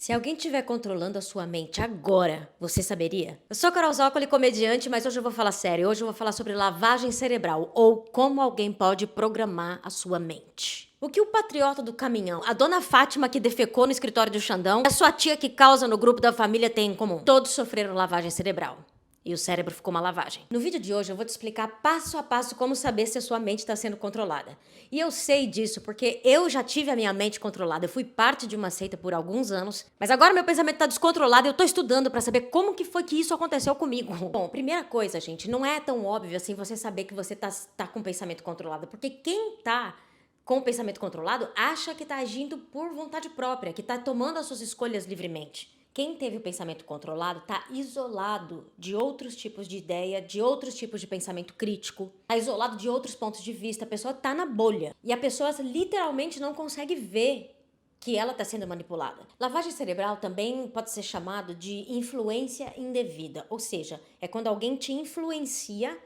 Se alguém estiver controlando a sua mente agora, você saberia? Eu sou Carol Zócoli, comediante, mas hoje eu vou falar sério. Hoje eu vou falar sobre lavagem cerebral, ou como alguém pode programar a sua mente. O que o patriota do caminhão, a dona Fátima que defecou no escritório do Xandão, a sua tia que causa no grupo da família têm em comum? Todos sofreram lavagem cerebral. E o cérebro ficou uma lavagem. No vídeo de hoje eu vou te explicar passo a passo como saber se a sua mente está sendo controlada. E eu sei disso porque eu já tive a minha mente controlada. Eu fui parte de uma seita por alguns anos, mas agora meu pensamento está descontrolado e eu tô estudando para saber como que foi que isso aconteceu comigo. Bom, primeira coisa, gente, não é tão óbvio assim você saber que você tá com o pensamento controlado, porque quem tá com o pensamento controlado acha que tá agindo por vontade própria, que tá tomando as suas escolhas livremente. Quem teve o pensamento controlado está isolado de outros tipos de ideia, de outros tipos de pensamento crítico, está isolado de outros pontos de vista, a pessoa está na bolha. E a pessoa literalmente não consegue ver que ela está sendo manipulada. Lavagem cerebral também pode ser chamado de influência indevida, ou seja, é quando alguém te influencia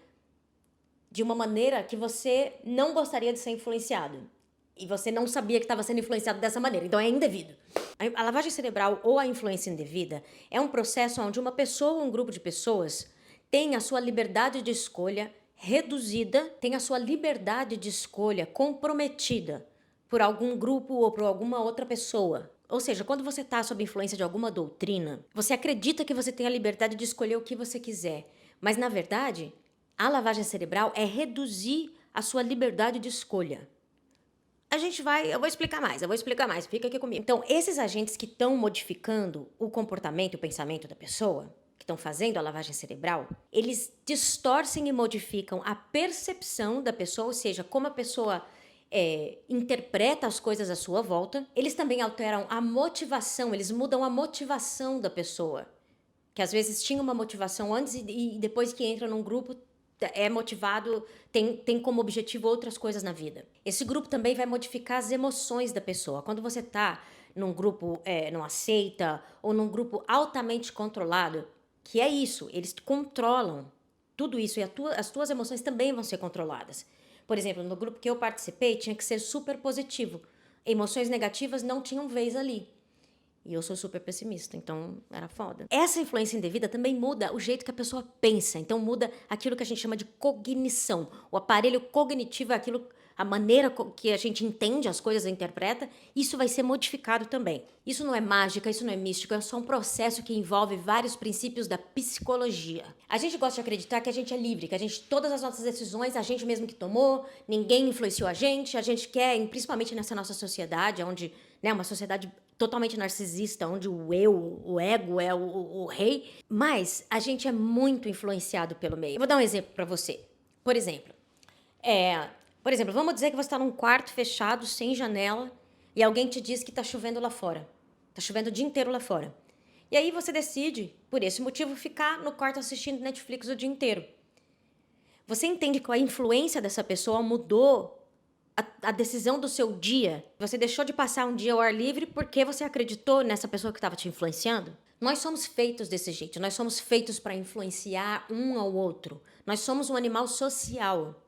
de uma maneira que você não gostaria de ser influenciado. E você não sabia que estava sendo influenciado dessa maneira, então é indevido. A lavagem cerebral ou a influência indevida é um processo onde uma pessoa ou um grupo de pessoas tem a sua liberdade de escolha reduzida, tem a sua liberdade de escolha comprometida por algum grupo ou por alguma outra pessoa. Ou seja, quando você está sob influência de alguma doutrina, você acredita que você tem a liberdade de escolher o que você quiser, mas na verdade, a lavagem cerebral é reduzir a sua liberdade de escolha. Eu vou explicar mais, fica aqui comigo. Então, esses agentes que estão modificando o comportamento e o pensamento da pessoa, que estão fazendo a lavagem cerebral, eles distorcem e modificam a percepção da pessoa, ou seja, como a pessoa interpreta as coisas à sua volta. Eles também alteram a motivação, eles mudam a motivação da pessoa, que às vezes tinha uma motivação antes e depois que entra num grupo é motivado, tem como objetivo outras coisas na vida. Esse grupo também vai modificar as emoções da pessoa. Quando você tá num grupo, numa seita, ou num grupo altamente controlado, que é isso, eles controlam tudo isso, e as tuas emoções também vão ser controladas. Por exemplo, no grupo que eu participei, tinha que ser super positivo. Emoções negativas não tinham vez ali. E eu sou super pessimista, então era foda. Essa influência indevida também muda o jeito que a pessoa pensa. Então muda aquilo que a gente chama de cognição. O aparelho cognitivo é aquilo, a maneira que a gente entende as coisas e interpreta. Isso vai ser modificado também. Isso não é mágica, isso não é místico, é só um processo que envolve vários princípios da psicologia. A gente gosta de acreditar que a gente é livre, que todas as nossas decisões a gente mesmo que tomou, ninguém influenciou a gente quer, principalmente nessa nossa sociedade, onde, né, uma sociedade totalmente narcisista, onde o ego é o rei, mas a gente é muito influenciado pelo meio. Eu vou dar um exemplo para você. Por exemplo, vamos dizer que você está num quarto fechado, sem janela, e alguém te diz que está chovendo lá fora. Está chovendo o dia inteiro lá fora. E aí você decide, por esse motivo, ficar no quarto assistindo Netflix o dia inteiro. Você entende que a influência dessa pessoa mudou a decisão do seu dia. Você deixou de passar um dia ao ar livre porque você acreditou nessa pessoa que estava te influenciando? Nós somos feitos desse jeito. Nós somos feitos para influenciar um ao outro. Nós somos um animal social.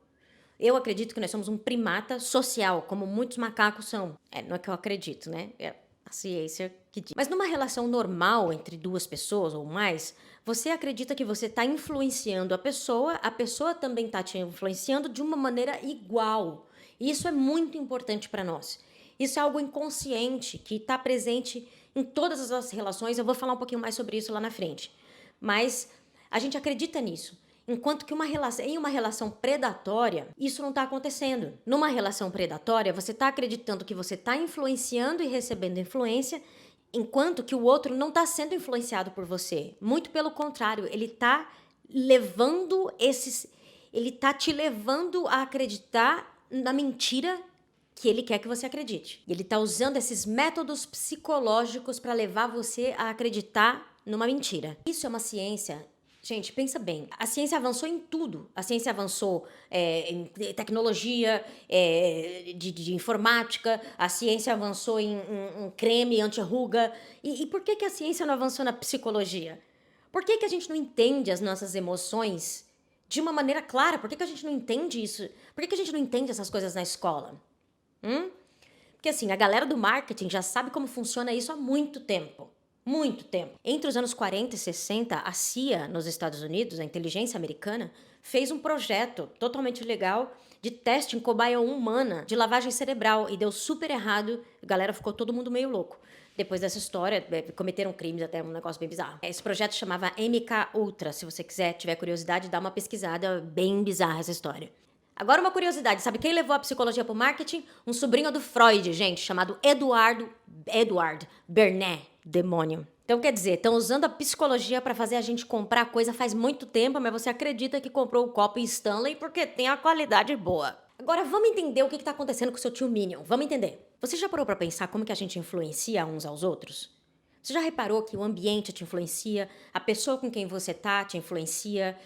Eu acredito que nós somos um primata social, como muitos macacos são. Não é que eu acredito, né? É a ciência que diz. Mas numa relação normal entre duas pessoas ou mais, você acredita que você está influenciando a pessoa também está te influenciando de uma maneira igual. E isso é muito importante para nós. Isso é algo inconsciente que está presente em todas as nossas relações. Eu vou falar um pouquinho mais sobre isso lá na frente. Mas a gente acredita nisso. Enquanto que em uma relação predatória, isso não está acontecendo. Numa relação predatória, você está acreditando que você está influenciando e recebendo influência, enquanto que o outro não está sendo influenciado por você. Muito pelo contrário, ele está te levando a acreditar na mentira que ele quer que você acredite. Ele está usando esses métodos psicológicos para levar você a acreditar numa mentira. Isso é uma ciência. Gente, pensa bem, a ciência avançou em tudo. A ciência avançou em tecnologia, de informática, a ciência avançou em creme anti-ruga. E por que a ciência não avançou na psicologia? Por que a gente não entende as nossas emoções de uma maneira clara? Por que a gente não entende isso? Por que a gente não entende essas coisas na escola? Porque assim, a galera do marketing já sabe como funciona isso há muito tempo. Muito tempo. Entre os anos 40 e 60, a CIA, nos Estados Unidos, a inteligência americana, fez um projeto totalmente legal de teste em cobaia humana de lavagem cerebral e deu super errado. A galera ficou todo mundo meio louco. Depois dessa história, cometeram crimes, até um negócio bem bizarro. Esse projeto chamava MK Ultra. Se você tiver curiosidade, dá uma pesquisada, bem bizarra essa história. Agora uma curiosidade, sabe quem levou a psicologia pro marketing? Um sobrinho do Freud, gente, chamado Edward Bernays, demônio. Então, quer dizer, estão usando a psicologia para fazer a gente comprar coisa faz muito tempo, mas você acredita que comprou o copo Stanley porque tem a qualidade boa. Agora, vamos entender o que está acontecendo com o seu tio Minion. Vamos entender. Você já parou para pensar como que a gente influencia uns aos outros? Você já reparou que o ambiente te influencia, a pessoa com quem você tá te influencia,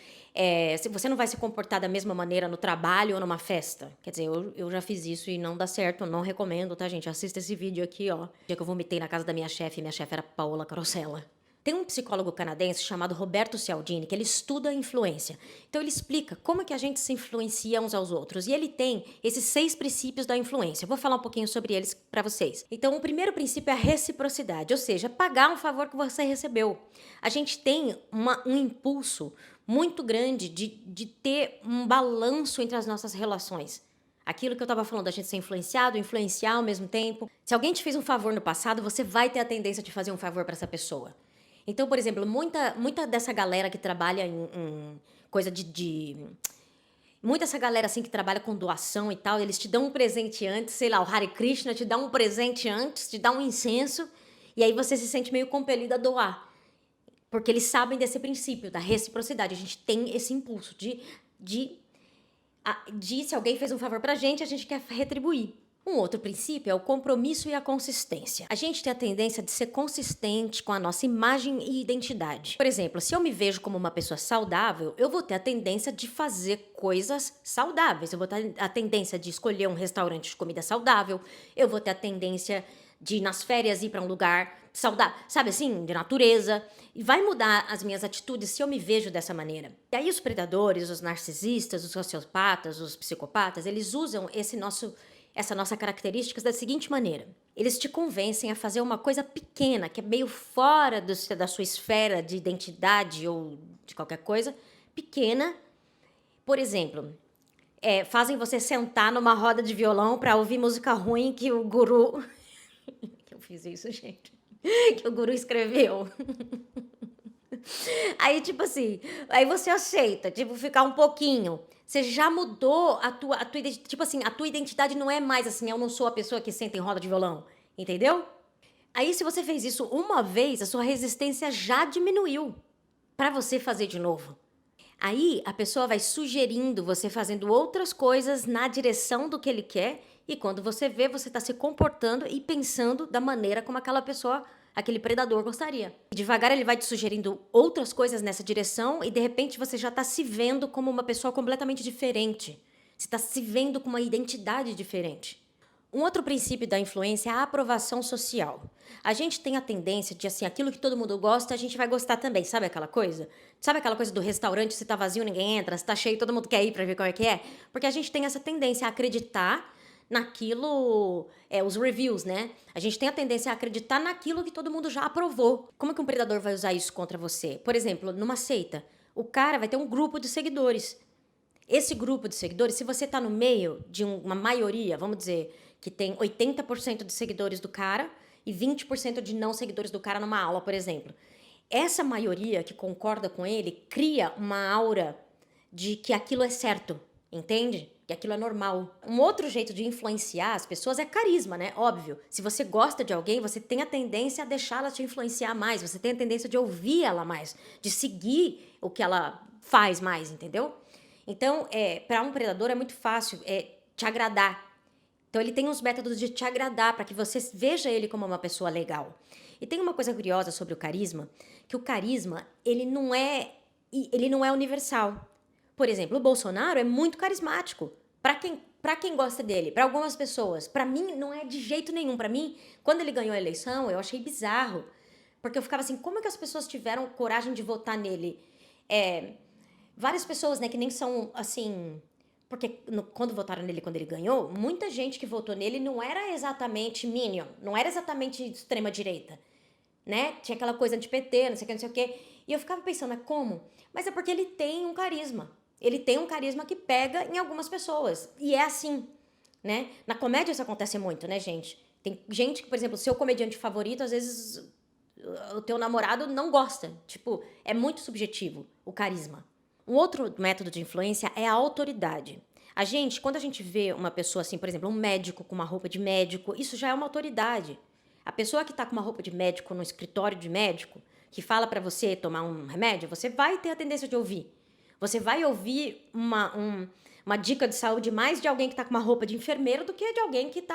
se você não vai se comportar da mesma maneira no trabalho ou numa festa? Quer dizer, eu já fiz isso e não dá certo, não recomendo, tá, gente? Assista esse vídeo aqui, ó. O dia que eu vomitei na casa da minha chefe era Paola Carosella. Tem um psicólogo canadense chamado Roberto Cialdini, que ele estuda a influência. Então ele explica como é que a gente se influencia uns aos outros. E ele tem esses 6 princípios da influência. Eu vou falar um pouquinho sobre eles para vocês. Então o primeiro princípio é a reciprocidade, ou seja, pagar um favor que você recebeu. A gente tem um impulso muito grande de ter um balanço entre as nossas relações. Aquilo que eu estava falando, a gente ser influenciado, influenciar ao mesmo tempo. Se alguém te fez um favor no passado, você vai ter a tendência de fazer um favor para essa pessoa. Então, por exemplo, muita dessa galera que trabalha em coisa muita essa galera assim que trabalha com doação e tal, eles te dão um presente antes, sei lá, o Hare Krishna te dá um presente antes, te dá um incenso, e aí você se sente meio compelido a doar. Porque eles sabem desse princípio, da reciprocidade. A gente tem esse impulso de se alguém fez um favor pra gente, a gente quer retribuir. Um outro princípio é o compromisso e a consistência. A gente tem a tendência de ser consistente com a nossa imagem e identidade. Por exemplo, se eu me vejo como uma pessoa saudável, eu vou ter a tendência de fazer coisas saudáveis. Eu vou ter a tendência de escolher um restaurante de comida saudável. Eu vou ter a tendência de, nas férias, ir para um lugar saudável, sabe assim, de natureza. E vai mudar as minhas atitudes se eu me vejo dessa maneira. E aí os predadores, os narcisistas, os sociopatas, os psicopatas, eles usam essa nossa característica da seguinte maneira. Eles te convencem a fazer uma coisa pequena, que é meio fora da sua esfera de identidade ou de qualquer coisa, pequena. Por exemplo, fazem você sentar numa roda de violão para ouvir música ruim que o guru... Eu fiz isso, gente. Que o guru escreveu. Aí, tipo assim, aí você aceita, tipo, ficar um pouquinho. Você já mudou a tua identidade. Tipo assim, a tua identidade não é mais assim, eu não sou a pessoa que senta em roda de violão. Entendeu? Aí, se você fez isso uma vez, a sua resistência já diminuiu para você fazer de novo. Aí, a pessoa vai sugerindo você fazendo outras coisas na direção do que ele quer. E quando você vê, você está se comportando e pensando da maneira como aquela pessoa, aquele predador gostaria. E devagar ele vai te sugerindo outras coisas nessa direção e de repente você já está se vendo como uma pessoa completamente diferente. Você está se vendo com uma identidade diferente. Um outro princípio da influência é a aprovação social. A gente tem a tendência de, assim, aquilo que todo mundo gosta, a gente vai gostar também. Sabe aquela coisa? Sabe aquela coisa do restaurante, se tá vazio, ninguém entra, se tá cheio, todo mundo quer ir pra ver como é que é? Porque a gente tem essa tendência a acreditar naquilo, os reviews, né? A gente tem a tendência a acreditar naquilo que todo mundo já aprovou. Como que um predador vai usar isso contra você? Por exemplo, numa seita, o cara vai ter um grupo de seguidores. Esse grupo de seguidores, se você tá no meio de uma maioria, vamos dizer, que tem 80% de seguidores do cara e 20% de não seguidores do cara numa aula, por exemplo. Essa maioria que concorda com ele cria uma aura de que aquilo é certo, entende? Que aquilo é normal. Um outro jeito de influenciar as pessoas é carisma, né? Óbvio. Se você gosta de alguém, você tem a tendência a deixá-la te influenciar mais, você tem a tendência de ouvir ela mais, de seguir o que ela faz mais, entendeu? Então, para um predador é muito fácil te agradar. Então, ele tem uns métodos de te agradar para que você veja ele como uma pessoa legal. E tem uma coisa curiosa sobre o carisma, que o carisma, ele não é universal. Por exemplo, o Bolsonaro é muito carismático. Para quem gosta dele, para algumas pessoas. Para mim, não é de jeito nenhum. Para mim, quando ele ganhou a eleição, eu achei bizarro. Porque eu ficava assim, como é que as pessoas tiveram coragem de votar nele? Várias pessoas, né, que nem são, assim... Porque quando votaram nele, quando ele ganhou, muita gente que votou nele não era exatamente Minion, não era exatamente extrema-direita. né? Tinha aquela coisa anti-PT, não sei o que, não sei o que. E eu ficava pensando, como? Mas é porque ele tem um carisma. Ele tem um carisma que pega em algumas pessoas. E é assim, né? Na comédia isso acontece muito, né, gente? Tem gente que, por exemplo, o seu comediante favorito, às vezes o teu namorado não gosta. Tipo, é muito subjetivo o carisma. Um outro método de influência é a autoridade. A gente, quando a gente vê uma pessoa assim, por exemplo, um médico com uma roupa de médico, isso já é uma autoridade. A pessoa que tá com uma roupa de médico no escritório de médico, que fala pra você tomar um remédio, você vai ter a tendência de ouvir. Você vai ouvir uma dica de saúde mais de alguém que tá com uma roupa de enfermeiro do que de alguém que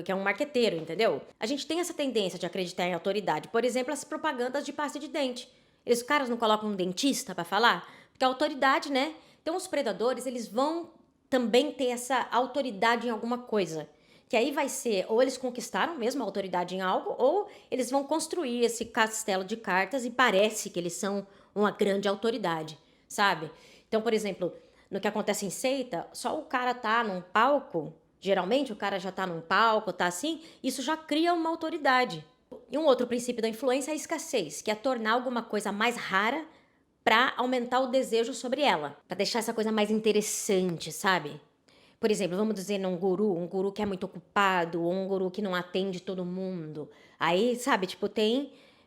é um marqueteiro, entendeu? A gente tem essa tendência de acreditar em autoridade. Por exemplo, as propagandas de pasta de dente. Os caras não colocam um dentista pra falar? Porque a autoridade, né? Então os predadores, eles vão também ter essa autoridade em alguma coisa. Que aí vai ser, ou eles conquistaram mesmo a autoridade em algo, ou eles vão construir esse castelo de cartas e parece que eles são uma grande autoridade, sabe? Então, por exemplo, no que acontece em seita, só o cara tá num palco, geralmente o cara já tá num palco, tá assim, isso já cria uma autoridade. E um outro princípio da influência é a escassez, que é tornar alguma coisa mais rara para aumentar o desejo sobre ela, para deixar essa coisa mais interessante, sabe? Por exemplo, vamos dizer um guru que é muito ocupado, ou um guru que não atende todo mundo. Aí, sabe, tipo,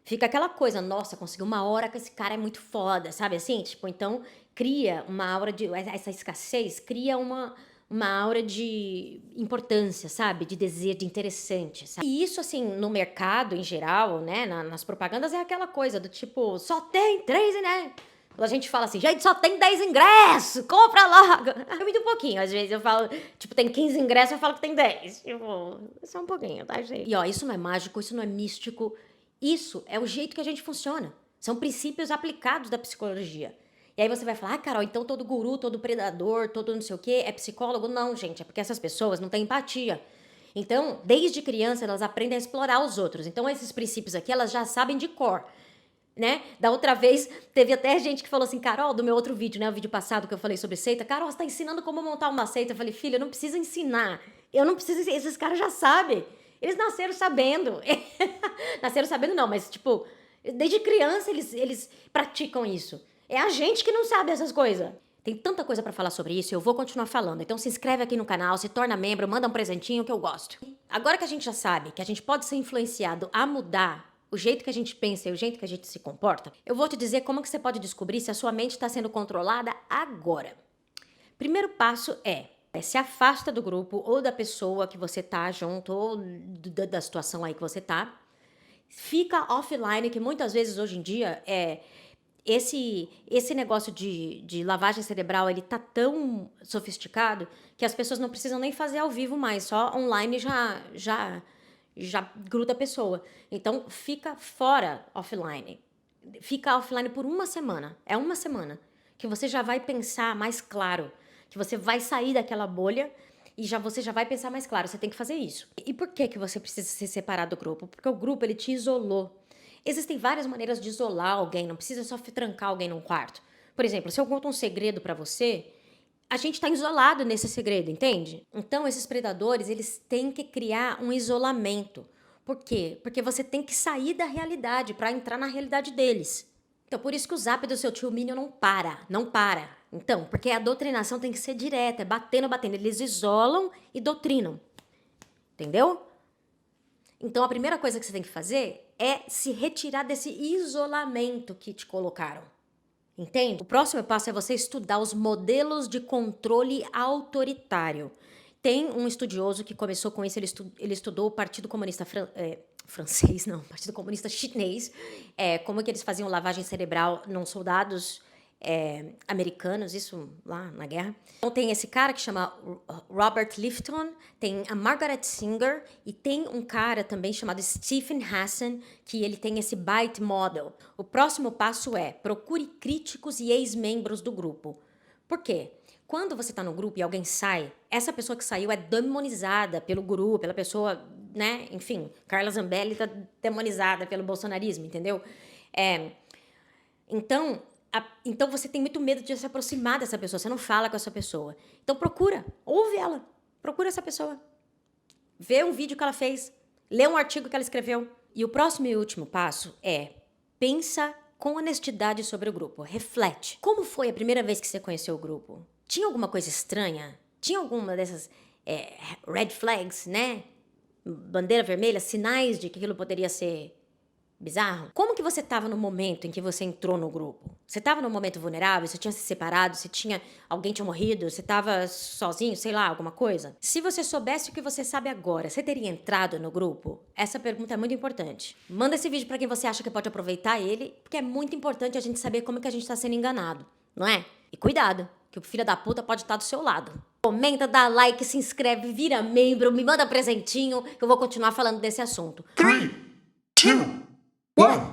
fica aquela coisa, nossa, consegui uma hora que esse cara é muito foda, sabe assim? Tipo, então cria uma aura essa escassez cria uma aura de importância, sabe? De desejo, de interessante, sabe? E isso, assim, no mercado em geral, né? Nas propagandas é aquela coisa do tipo, só tem 3, né? Quando a gente fala assim, gente, só tem 10 ingressos, compra logo. Eu me dou um pouquinho, às vezes eu falo, tipo, tem 15 ingressos, eu falo que tem 10. Tipo, só um pouquinho, tá, gente? E ó, isso não é mágico, isso não é místico. Isso é o jeito que a gente funciona. São princípios aplicados da psicologia. E aí você vai falar, Carol, então todo guru, todo predador, todo não sei o quê é psicólogo? Não, gente, é porque essas pessoas não têm empatia. Então, desde criança, elas aprendem a explorar os outros. Então, esses princípios aqui, elas já sabem de cor, né? Da outra vez, teve até gente que falou assim, Carol, do meu outro vídeo, né? O vídeo passado que eu falei sobre seita. Carol, você tá ensinando como montar uma seita. Eu falei, filha, eu não preciso ensinar. Eu não preciso ensinar. Esses caras já sabem. Eles nasceram sabendo. Nasceram sabendo não, mas tipo, desde criança eles praticam isso. É a gente que não sabe essas coisas. Tem tanta coisa pra falar sobre isso, eu vou continuar falando. Então se inscreve aqui no canal, se torna membro, manda um presentinho que eu gosto. Agora que a gente já sabe que a gente pode ser influenciado a mudar o jeito que a gente pensa e o jeito que a gente se comporta, eu vou te dizer como que você pode descobrir se a sua mente está sendo controlada agora. Primeiro passo se afasta do grupo ou da pessoa que você tá junto ou da situação aí que você tá. Fica offline, que muitas vezes hoje em dia esse negócio de lavagem cerebral, ele tá tão sofisticado que as pessoas não precisam nem fazer ao vivo mais, só online já gruda a pessoa. Então, fica fora offline. Fica offline por uma semana. É uma semana que você já vai pensar mais claro, que você vai sair daquela bolha e você já vai pensar mais claro. Você tem que fazer isso. E por que você precisa se separar do grupo? Porque o grupo, ele te isolou. Existem várias maneiras de isolar alguém, não precisa só trancar alguém num quarto. Por exemplo, se eu conto um segredo pra você, a gente tá isolado nesse segredo, entende? Então, esses predadores, eles têm que criar um isolamento. Por quê? Porque você tem que sair da realidade pra entrar na realidade deles. Então, por isso que o zap do seu tio Minion não para, não para. Então, porque a doutrinação tem que ser direta, é batendo, batendo. Eles isolam e doutrinam. Entendeu? Então, a primeira coisa que você tem que fazer é se retirar desse isolamento que te colocaram. Entende? O próximo passo é você estudar os modelos de controle autoritário. Tem um estudioso que começou com isso, ele estudou o Partido Comunista francês, não, Partido Comunista Chinês, como que eles faziam lavagem cerebral nos soldados americanos, isso lá na guerra. Então tem esse cara que chama Robert Lifton, tem a Margaret Singer e tem um cara também chamado Stephen Hassan, que ele tem esse Byte Model. O próximo passo é procure críticos e ex-membros do grupo. Por quê? Quando você tá no grupo e alguém sai, essa pessoa que saiu é demonizada pelo guru, pela pessoa, né? Enfim, Carla Zambelli tá demonizada pelo bolsonarismo, entendeu? Então você tem muito medo de se aproximar dessa pessoa, você não fala com essa pessoa. Então ouve ela, procura essa pessoa. Vê um vídeo que ela fez, lê um artigo que ela escreveu. E o próximo e último passo é: pensa com honestidade sobre o grupo. Reflete. Como foi a primeira vez que você conheceu o grupo? Tinha alguma coisa estranha? Tinha alguma dessas red flags, né? Bandeira vermelha, sinais de que aquilo poderia ser bizarro? Como que você estava no momento em que você entrou no grupo? Você estava num momento vulnerável? Você tinha se separado? Alguém tinha morrido? Você estava sozinho? Sei lá, alguma coisa? Se você soubesse o que você sabe agora, você teria entrado no grupo? Essa pergunta é muito importante. Manda esse vídeo para quem você acha que pode aproveitar ele, porque é muito importante a gente saber como que a gente está sendo enganado, não é? E cuidado, que o filho da puta pode estar do seu lado. Comenta, dá like, se inscreve, vira membro, me manda presentinho, que eu vou continuar falando desse assunto. 3, 2, 1.